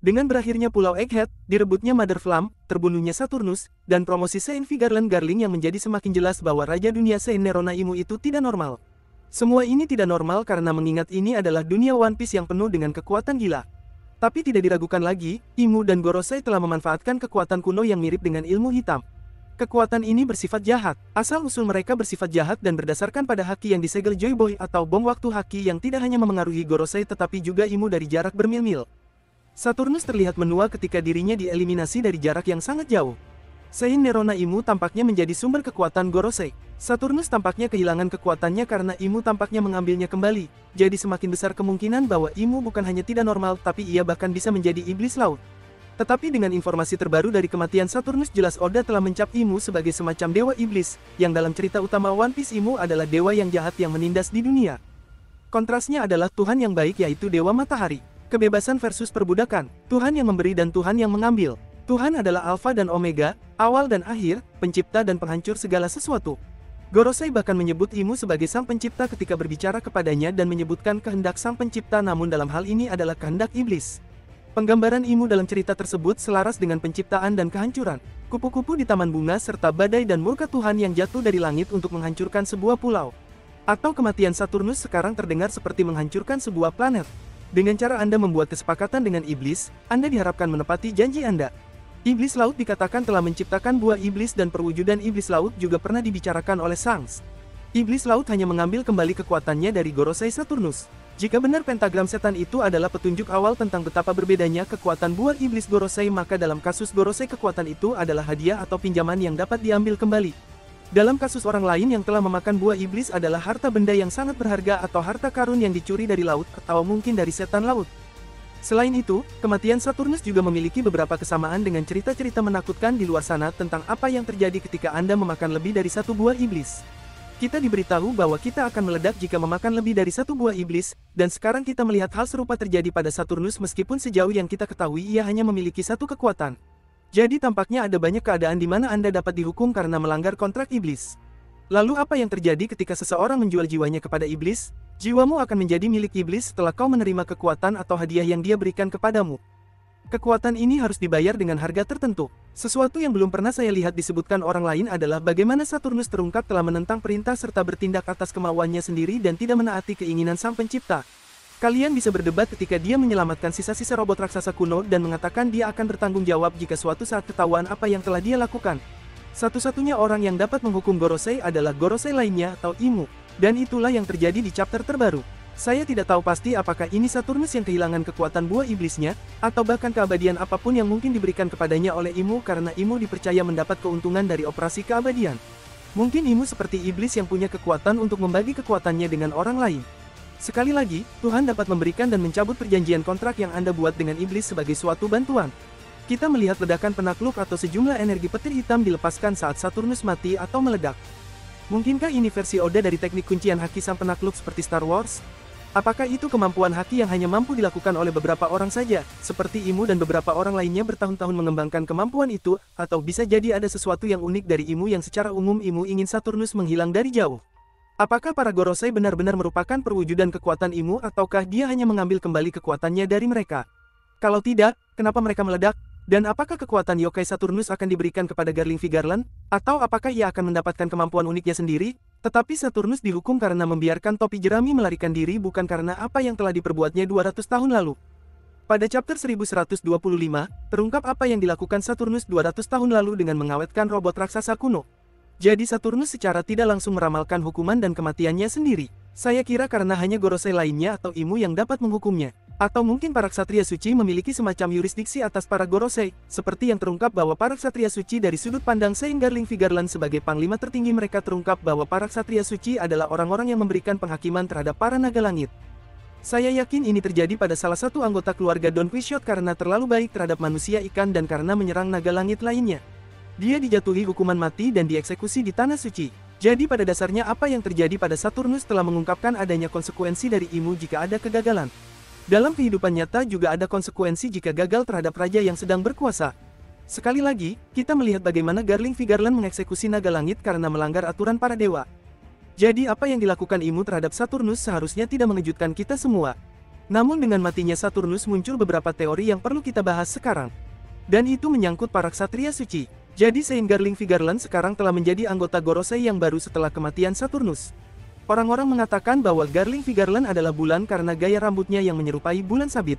Dengan berakhirnya Pulau Egghead, direbutnya Mother Flame, terbunuhnya Saturnus, dan promosi Saint Vigarland Garling yang menjadi semakin jelas bahwa Raja Dunia Saint Nerona Imu itu tidak normal. Semua ini tidak normal karena mengingat ini adalah dunia One Piece yang penuh dengan kekuatan gila. Tapi tidak diragukan lagi, Imu dan Gorosei telah memanfaatkan kekuatan kuno yang mirip dengan ilmu hitam. Kekuatan ini bersifat jahat. Asal-usul mereka bersifat jahat dan berdasarkan pada haki yang disegel Joy Boy atau bom waktu haki yang tidak hanya memengaruhi Gorosei tetapi juga Imu dari jarak bermil-mil. Saturnus terlihat menua ketika dirinya dieliminasi dari jarak yang sangat jauh. Saint Nerona Imu tampaknya menjadi sumber kekuatan Gorosei. Saturnus tampaknya kehilangan kekuatannya karena Imu tampaknya mengambilnya kembali. Jadi semakin besar kemungkinan bahwa Imu bukan hanya tidak normal tapi ia bahkan bisa menjadi iblis laut. Tetapi dengan informasi terbaru dari kematian Saturnus jelas Oda telah mencap Imu sebagai semacam dewa iblis, yang dalam cerita utama One Piece Imu adalah dewa yang jahat yang menindas di dunia. Kontrasnya adalah Tuhan yang baik yaitu Dewa Matahari. Kebebasan versus perbudakan, Tuhan yang memberi dan Tuhan yang mengambil. Tuhan adalah Alfa dan Omega, awal dan akhir, pencipta dan penghancur segala sesuatu. Gorosei bahkan menyebut Imu sebagai sang pencipta ketika berbicara kepadanya dan menyebutkan kehendak sang pencipta namun dalam hal ini adalah kehendak iblis. Penggambaran Imu dalam cerita tersebut selaras dengan penciptaan dan kehancuran, kupu-kupu di taman bunga serta badai dan murka Tuhan yang jatuh dari langit untuk menghancurkan sebuah pulau. Atau kematian Saturnus sekarang terdengar seperti menghancurkan sebuah planet. Dengan cara Anda membuat kesepakatan dengan iblis, Anda diharapkan menepati janji Anda. Iblis laut dikatakan telah menciptakan buah iblis dan perwujudan iblis laut juga pernah dibicarakan oleh Shanks. Iblis laut hanya mengambil kembali kekuatannya dari Gorosei Saturnus. Jika benar pentagram setan itu adalah petunjuk awal tentang betapa berbedanya kekuatan buah iblis Gorosei, maka dalam kasus Gorosei kekuatan itu adalah hadiah atau pinjaman yang dapat diambil kembali. Dalam kasus orang lain yang telah memakan buah iblis adalah harta benda yang sangat berharga atau harta karun yang dicuri dari laut atau mungkin dari setan laut. Selain itu, kematian Saturnus juga memiliki beberapa kesamaan dengan cerita-cerita menakutkan di luar sana tentang apa yang terjadi ketika Anda memakan lebih dari satu buah iblis. Kita diberitahu bahwa kita akan meledak jika memakan lebih dari satu buah iblis, dan sekarang kita melihat hal serupa terjadi pada Saturnus meskipun sejauh yang kita ketahui ia hanya memiliki satu kekuatan. Jadi tampaknya ada banyak keadaan di mana Anda dapat dihukum karena melanggar kontrak iblis. Lalu apa yang terjadi ketika seseorang menjual jiwanya kepada iblis? Jiwamu akan menjadi milik iblis setelah kau menerima kekuatan atau hadiah yang dia berikan kepadamu. Kekuatan ini harus dibayar dengan harga tertentu. Sesuatu yang belum pernah saya lihat disebutkan orang lain adalah bagaimana Saturnus terungkap telah menentang perintah serta bertindak atas kemauannya sendiri dan tidak menaati keinginan sang pencipta. Kalian bisa berdebat ketika dia menyelamatkan sisa-sisa robot raksasa kuno dan mengatakan dia akan bertanggung jawab jika suatu saat ketahuan apa yang telah dia lakukan. Satu-satunya orang yang dapat menghukum Gorosei adalah Gorosei lainnya atau Imu. Dan itulah yang terjadi di chapter terbaru. Saya tidak tahu pasti apakah ini Saturnus yang kehilangan kekuatan buah iblisnya, atau bahkan keabadian apapun yang mungkin diberikan kepadanya oleh Imu karena Imu dipercaya mendapat keuntungan dari operasi keabadian. Mungkin Imu seperti iblis yang punya kekuatan untuk membagi kekuatannya dengan orang lain. Sekali lagi, Tuhan dapat memberikan dan mencabut perjanjian kontrak yang Anda buat dengan iblis sebagai suatu bantuan. Kita melihat ledakan penakluk atau sejumlah energi petir hitam dilepaskan saat Saturnus mati atau meledak. Mungkinkah ini versi Oda dari teknik kuncian haki sang penakluk seperti Star Wars? Apakah itu kemampuan haki yang hanya mampu dilakukan oleh beberapa orang saja, seperti Imu dan beberapa orang lainnya bertahun-tahun mengembangkan kemampuan itu, atau bisa jadi ada sesuatu yang unik dari Imu yang secara umum Imu ingin Saturnus menghilang dari jauh? Apakah para Gorosei benar-benar merupakan perwujudan kekuatan Imu ataukah dia hanya mengambil kembali kekuatannya dari mereka? Kalau tidak, kenapa mereka meledak? Dan apakah kekuatan Yokai Saturnus akan diberikan kepada Garling Vigarland? Atau apakah ia akan mendapatkan kemampuan uniknya sendiri? Tetapi Saturnus dihukum karena membiarkan topi jerami melarikan diri bukan karena apa yang telah diperbuatnya 200 tahun lalu. Pada chapter 1125, terungkap apa yang dilakukan Saturnus 200 tahun lalu dengan mengawetkan robot raksasa kuno. Jadi Saturnus secara tidak langsung meramalkan hukuman dan kematiannya sendiri. Saya kira karena hanya Gorosei lainnya atau Imu yang dapat menghukumnya. Atau mungkin para ksatria suci memiliki semacam yurisdiksi atas para Gorosei, seperti yang terungkap bahwa para ksatria suci dari sudut pandang Saint Garling Vigarland sebagai panglima tertinggi mereka terungkap bahwa para ksatria suci adalah orang-orang yang memberikan penghakiman terhadap para naga langit. Saya yakin ini terjadi pada salah satu anggota keluarga Don Quixote karena terlalu baik terhadap manusia ikan dan karena menyerang naga langit lainnya. Dia dijatuhi hukuman mati dan dieksekusi di Tanah Suci. Jadi pada dasarnya apa yang terjadi pada Saturnus telah mengungkapkan adanya konsekuensi dari Imu jika ada kegagalan. Dalam kehidupan nyata juga ada konsekuensi jika gagal terhadap raja yang sedang berkuasa. Sekali lagi, kita melihat bagaimana Garling Vigarland mengeksekusi naga langit karena melanggar aturan para dewa. Jadi apa yang dilakukan Imu terhadap Saturnus seharusnya tidak mengejutkan kita semua. Namun dengan matinya Saturnus muncul beberapa teori yang perlu kita bahas sekarang. Dan itu menyangkut para ksatria suci. Jadi Saint Garling Vigarland sekarang telah menjadi anggota Gorosei yang baru setelah kematian Saturnus. Orang-orang mengatakan bahwa Garling Vigarland adalah bulan karena gaya rambutnya yang menyerupai bulan sabit.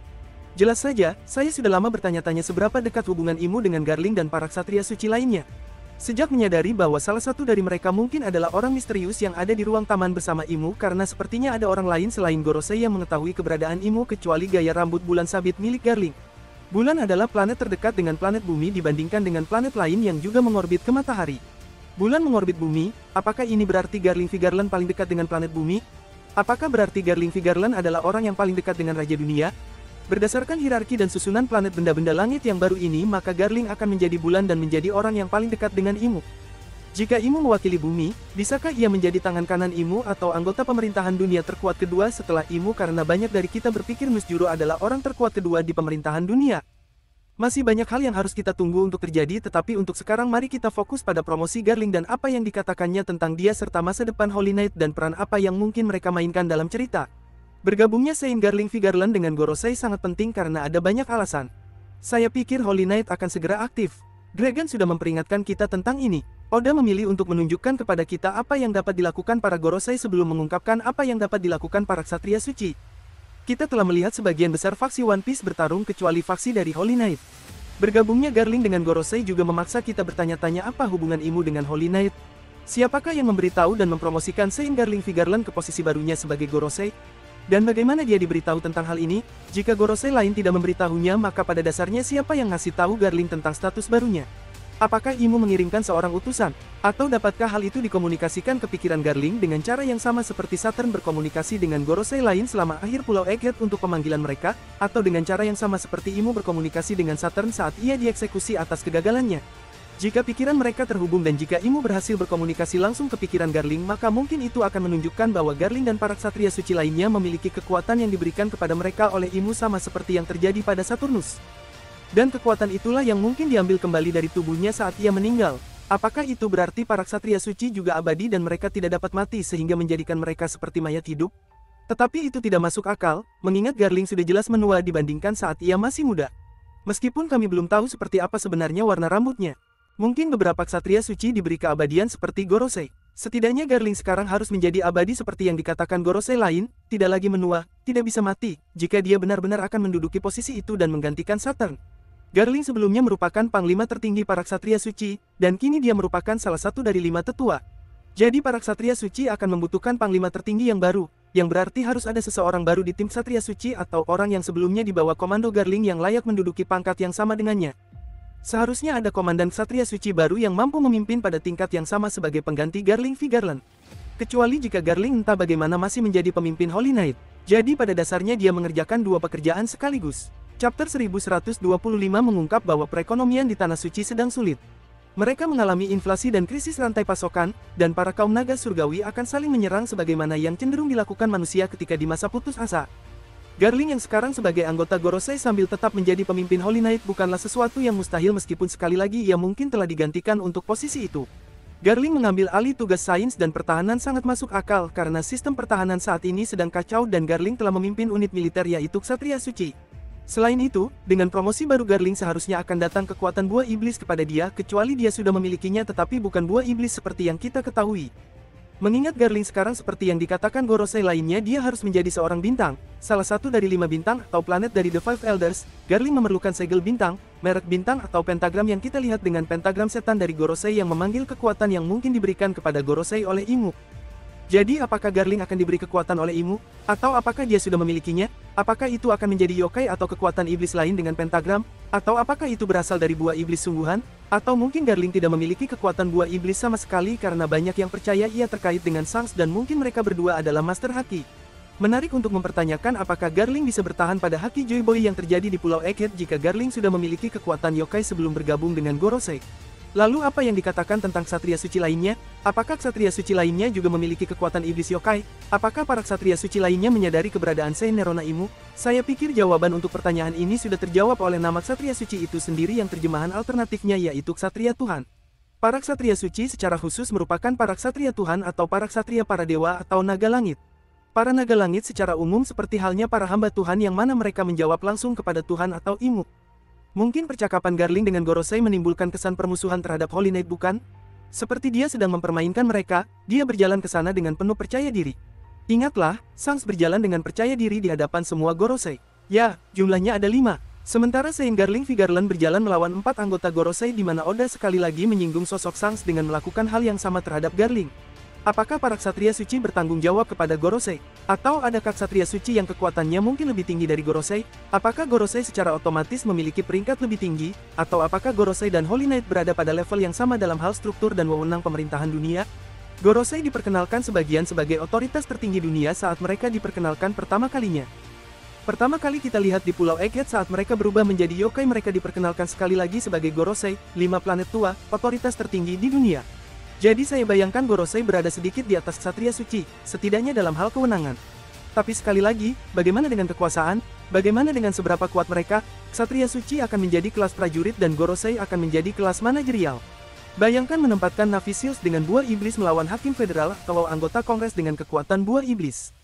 Jelas saja, saya sudah lama bertanya-tanya seberapa dekat hubungan Imu dengan Garling dan para ksatria suci lainnya. Sejak menyadari bahwa salah satu dari mereka mungkin adalah orang misterius yang ada di ruang taman bersama Imu karena sepertinya ada orang lain selain Gorosei yang mengetahui keberadaan Imu kecuali gaya rambut bulan sabit milik Garling. Bulan adalah planet terdekat dengan planet bumi dibandingkan dengan planet lain yang juga mengorbit ke matahari. Bulan mengorbit bumi, apakah ini berarti Garling Vigarland paling dekat dengan planet bumi? Apakah berarti Garling Vigarland adalah orang yang paling dekat dengan Raja Dunia? Berdasarkan hierarki dan susunan planet benda-benda langit yang baru ini, maka Garling akan menjadi bulan dan menjadi orang yang paling dekat dengan Imu. Jika Imu mewakili bumi, bisakah ia menjadi tangan kanan Imu atau anggota pemerintahan dunia terkuat kedua setelah Imu karena banyak dari kita berpikir Nusjuro adalah orang terkuat kedua di pemerintahan dunia? Masih banyak hal yang harus kita tunggu untuk terjadi, tetapi untuk sekarang mari kita fokus pada promosi Garling dan apa yang dikatakannya tentang dia serta masa depan Holy Knight dan peran apa yang mungkin mereka mainkan dalam cerita. Bergabungnya Saint Garling Vigarland dengan Gorosei sangat penting karena ada banyak alasan. Saya pikir Holy Knight akan segera aktif. Dragon sudah memperingatkan kita tentang ini. Oda memilih untuk menunjukkan kepada kita apa yang dapat dilakukan para Gorosei sebelum mengungkapkan apa yang dapat dilakukan para ksatria suci. Kita telah melihat sebagian besar faksi One Piece bertarung kecuali faksi dari Holy Knight. Bergabungnya Garling dengan Gorosei juga memaksa kita bertanya-tanya apa hubungan Imu dengan Holy Knight. Siapakah yang memberitahu dan mempromosikan Saint Garling Vigarland ke posisi barunya sebagai Gorosei? Dan bagaimana dia diberitahu tentang hal ini? Jika Gorosei lain tidak memberitahunya, maka pada dasarnya siapa yang ngasih tahu Garling tentang status barunya? Apakah Imu mengirimkan seorang utusan? Atau dapatkah hal itu dikomunikasikan ke pikiran Garling dengan cara yang sama seperti Saturn berkomunikasi dengan Gorosei lain selama akhir Pulau Egghead untuk pemanggilan mereka? Atau dengan cara yang sama seperti Imu berkomunikasi dengan Saturn saat ia dieksekusi atas kegagalannya? Jika pikiran mereka terhubung dan jika Imu berhasil berkomunikasi langsung ke pikiran Garling, maka mungkin itu akan menunjukkan bahwa Garling dan para ksatria suci lainnya memiliki kekuatan yang diberikan kepada mereka oleh Imu sama seperti yang terjadi pada Saturnus. Dan kekuatan itulah yang mungkin diambil kembali dari tubuhnya saat ia meninggal. Apakah itu berarti para ksatria suci juga abadi dan mereka tidak dapat mati sehingga menjadikan mereka seperti mayat hidup? Tetapi itu tidak masuk akal, mengingat Garling sudah jelas menua dibandingkan saat ia masih muda. Meskipun kami belum tahu seperti apa sebenarnya warna rambutnya. Mungkin beberapa ksatria suci diberi keabadian seperti Gorosei. Setidaknya Garling sekarang harus menjadi abadi seperti yang dikatakan Gorosei lain, tidak lagi menua, tidak bisa mati, jika dia benar-benar akan menduduki posisi itu dan menggantikan Saturn. Garling sebelumnya merupakan panglima tertinggi para ksatria suci, dan kini dia merupakan salah satu dari 5 tetua. Jadi para ksatria suci akan membutuhkan panglima tertinggi yang baru, yang berarti harus ada seseorang baru di tim ksatria suci atau orang yang sebelumnya di bawah komando Garling yang layak menduduki pangkat yang sama dengannya. Seharusnya ada komandan ksatria suci baru yang mampu memimpin pada tingkat yang sama sebagai pengganti Garling Vigarland. Kecuali jika Garling entah bagaimana masih menjadi pemimpin Holy Knight. Jadi pada dasarnya dia mengerjakan 2 pekerjaan sekaligus. Chapter 1125 mengungkap bahwa perekonomian di Tanah Suci sedang sulit. Mereka mengalami inflasi dan krisis rantai pasokan, dan para kaum naga surgawi akan saling menyerang sebagaimana yang cenderung dilakukan manusia ketika di masa putus asa. Garling yang sekarang sebagai anggota Gorosei sambil tetap menjadi pemimpin Holy Knight bukanlah sesuatu yang mustahil meskipun sekali lagi ia mungkin telah digantikan untuk posisi itu. Garling mengambil alih tugas sains dan pertahanan sangat masuk akal karena sistem pertahanan saat ini sedang kacau dan Garling telah memimpin unit militer yaitu Ksatria Suci. Selain itu, dengan promosi baru Garling seharusnya akan datang kekuatan buah iblis kepada dia kecuali dia sudah memilikinya tetapi bukan buah iblis seperti yang kita ketahui. Mengingat Garling sekarang seperti yang dikatakan Gorosei lainnya dia harus menjadi seorang bintang, salah satu dari 5 bintang atau planet dari The Five Elders. Garling memerlukan segel bintang, merek bintang atau pentagram yang kita lihat dengan pentagram setan dari Gorosei yang memanggil kekuatan yang mungkin diberikan kepada Gorosei oleh Imu. Jadi apakah Garling akan diberi kekuatan oleh Imu? Atau apakah dia sudah memilikinya? Apakah itu akan menjadi yokai atau kekuatan iblis lain dengan pentagram? Atau apakah itu berasal dari buah iblis sungguhan? Atau mungkin Garling tidak memiliki kekuatan buah iblis sama sekali karena banyak yang percaya ia terkait dengan Shanks dan mungkin mereka berdua adalah Master Haki. Menarik untuk mempertanyakan apakah Garling bisa bertahan pada Haki Joy Boy yang terjadi di Pulau Egghead jika Garling sudah memiliki kekuatan yokai sebelum bergabung dengan Gorosei. Lalu apa yang dikatakan tentang ksatria suci lainnya? Apakah ksatria suci lainnya juga memiliki kekuatan iblis yokai? Apakah para ksatria suci lainnya menyadari keberadaan Saint Nerona Imu? Saya pikir jawaban untuk pertanyaan ini sudah terjawab oleh nama ksatria suci itu sendiri yang terjemahan alternatifnya yaitu ksatria Tuhan. Para ksatria suci secara khusus merupakan para ksatria Tuhan atau para ksatria para dewa atau naga langit. Para naga langit secara umum seperti halnya para hamba Tuhan yang mana mereka menjawab langsung kepada Tuhan atau Imu. Mungkin percakapan Garling dengan Gorosei menimbulkan kesan permusuhan terhadap Holy Knight bukan? Seperti dia sedang mempermainkan mereka, dia berjalan ke sana dengan penuh percaya diri. Ingatlah, Shanks berjalan dengan percaya diri di hadapan semua Gorosei. Ya, jumlahnya ada 5. Sementara Saint Garling Vigarland berjalan melawan 4 anggota Gorosei di mana Oda sekali lagi menyinggung sosok Shanks dengan melakukan hal yang sama terhadap Garling. Apakah para ksatria suci bertanggung jawab kepada Gorosei? Atau adakah ksatria suci yang kekuatannya mungkin lebih tinggi dari Gorosei? Apakah Gorosei secara otomatis memiliki peringkat lebih tinggi? Atau apakah Gorosei dan Holy Knight berada pada level yang sama dalam hal struktur dan wewenang pemerintahan dunia? Gorosei diperkenalkan sebagai otoritas tertinggi dunia saat mereka diperkenalkan pertama kalinya. Pertama kali kita lihat di Pulau Egghead saat mereka berubah menjadi yokai mereka diperkenalkan sekali lagi sebagai Gorosei, 5 planet tua, otoritas tertinggi di dunia. Jadi saya bayangkan Gorosei berada sedikit di atas ksatria suci, setidaknya dalam hal kewenangan. Tapi sekali lagi, bagaimana dengan kekuasaan? Bagaimana dengan seberapa kuat mereka? Ksatria suci akan menjadi kelas prajurit dan Gorosei akan menjadi kelas manajerial. Bayangkan menempatkan Navy Seals dengan buah iblis melawan hakim federal atau anggota kongres dengan kekuatan buah iblis.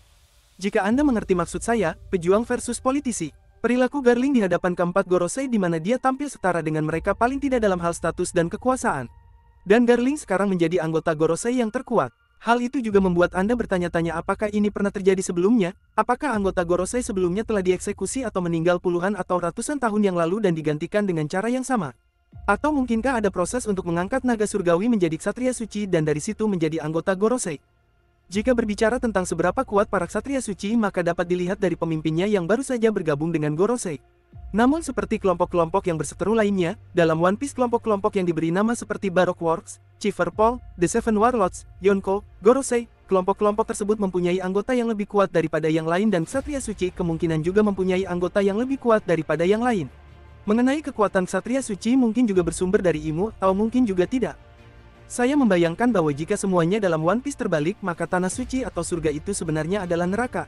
Jika Anda mengerti maksud saya, pejuang versus politisi. Perilaku Garling di hadapan keempat Gorosei di mana dia tampil setara dengan mereka paling tidak dalam hal status dan kekuasaan. Dan Garling sekarang menjadi anggota Gorosei yang terkuat. Hal itu juga membuat Anda bertanya-tanya apakah ini pernah terjadi sebelumnya? Apakah anggota Gorosei sebelumnya telah dieksekusi atau meninggal puluhan atau ratusan tahun yang lalu dan digantikan dengan cara yang sama? Atau mungkinkah ada proses untuk mengangkat naga surgawi menjadi ksatria suci dan dari situ menjadi anggota Gorosei? Jika berbicara tentang seberapa kuat para ksatria suci maka dapat dilihat dari pemimpinnya yang baru saja bergabung dengan Gorosei. Namun seperti kelompok-kelompok yang berseteru lainnya, dalam One Piece kelompok-kelompok yang diberi nama seperti Baroque Works, Chief Paul, The Seven Warlords, Yonko, Gorosei, kelompok-kelompok tersebut mempunyai anggota yang lebih kuat daripada yang lain dan ksatria suci kemungkinan juga mempunyai anggota yang lebih kuat daripada yang lain. Mengenai kekuatan ksatria suci mungkin juga bersumber dari Imu atau mungkin juga tidak. Saya membayangkan bahwa jika semuanya dalam One Piece terbalik maka tanah suci atau surga itu sebenarnya adalah neraka.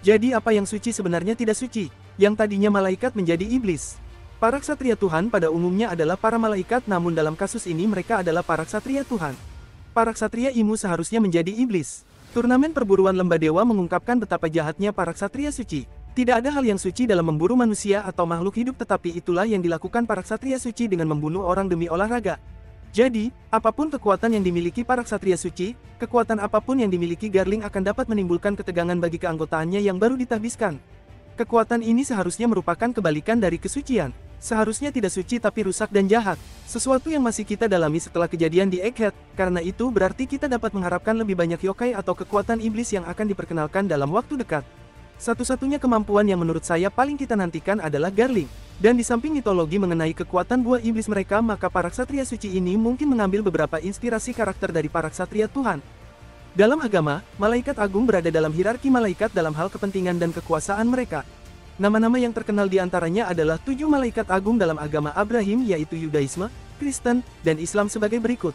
Jadi apa yang suci sebenarnya tidak suci, yang tadinya malaikat menjadi iblis. Para ksatria Tuhan pada umumnya adalah para malaikat namun dalam kasus ini mereka adalah para ksatria Tuhan. Para ksatria Imu seharusnya menjadi iblis. Turnamen perburuan lembah dewa mengungkapkan betapa jahatnya para ksatria suci. Tidak ada hal yang suci dalam memburu manusia atau makhluk hidup tetapi itulah yang dilakukan para ksatria suci dengan membunuh orang demi olahraga. Jadi, apapun kekuatan yang dimiliki para ksatria suci, kekuatan apapun yang dimiliki Garling akan dapat menimbulkan ketegangan bagi keanggotaannya yang baru ditahbiskan. Kekuatan ini seharusnya merupakan kebalikan dari kesucian. Seharusnya tidak suci tapi rusak dan jahat. Sesuatu yang masih kita dalami setelah kejadian di Egghead, karena itu berarti kita dapat mengharapkan lebih banyak yokai atau kekuatan iblis yang akan diperkenalkan dalam waktu dekat. Satu-satunya kemampuan yang menurut saya paling kita nantikan adalah Garling. Dan di samping mitologi mengenai kekuatan buah iblis mereka maka para ksatria suci ini mungkin mengambil beberapa inspirasi karakter dari para ksatria Tuhan. Dalam agama, malaikat agung berada dalam hierarki malaikat dalam hal kepentingan dan kekuasaan mereka. Nama-nama yang terkenal di antaranya adalah 7 malaikat agung dalam agama Abraham yaitu Yudaisme, Kristen, dan Islam sebagai berikut.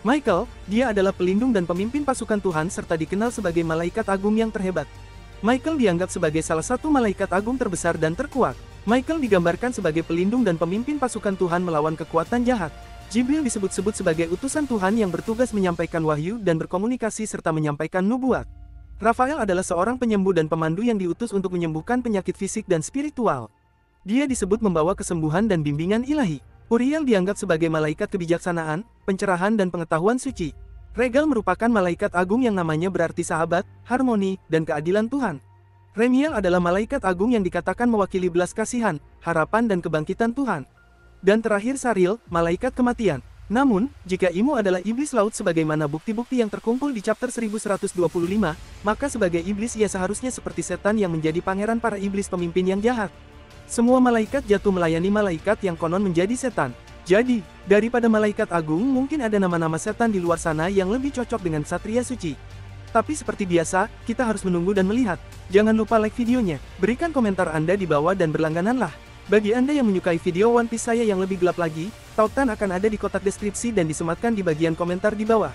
Michael, dia adalah pelindung dan pemimpin pasukan Tuhan serta dikenal sebagai malaikat agung yang terhebat. Michael dianggap sebagai salah satu malaikat agung terbesar dan terkuat. Michael digambarkan sebagai pelindung dan pemimpin pasukan Tuhan melawan kekuatan jahat. Jibril disebut-sebut sebagai utusan Tuhan yang bertugas menyampaikan wahyu dan berkomunikasi serta menyampaikan nubuat. Raphael adalah seorang penyembuh dan pemandu yang diutus untuk menyembuhkan penyakit fisik dan spiritual. Dia disebut membawa kesembuhan dan bimbingan ilahi. Uriel dianggap sebagai malaikat kebijaksanaan, pencerahan dan pengetahuan suci. Regal merupakan malaikat agung yang namanya berarti sahabat, harmoni, dan keadilan Tuhan. Remiel adalah malaikat agung yang dikatakan mewakili belas kasihan, harapan dan kebangkitan Tuhan. Dan terakhir Saril, malaikat kematian. Namun, jika Imu adalah iblis laut sebagaimana bukti-bukti yang terkumpul di chapter 1125, maka sebagai iblis ia seharusnya seperti setan yang menjadi pangeran para iblis pemimpin yang jahat. Semua malaikat jatuh melayani malaikat yang konon menjadi setan. Jadi, daripada malaikat agung mungkin ada nama-nama setan di luar sana yang lebih cocok dengan ksatria suci. Tapi seperti biasa, kita harus menunggu dan melihat. Jangan lupa like videonya, berikan komentar Anda di bawah dan berlanggananlah. Bagi Anda yang menyukai video One Piece saya yang lebih gelap lagi, tautan akan ada di kotak deskripsi dan disematkan di bagian komentar di bawah.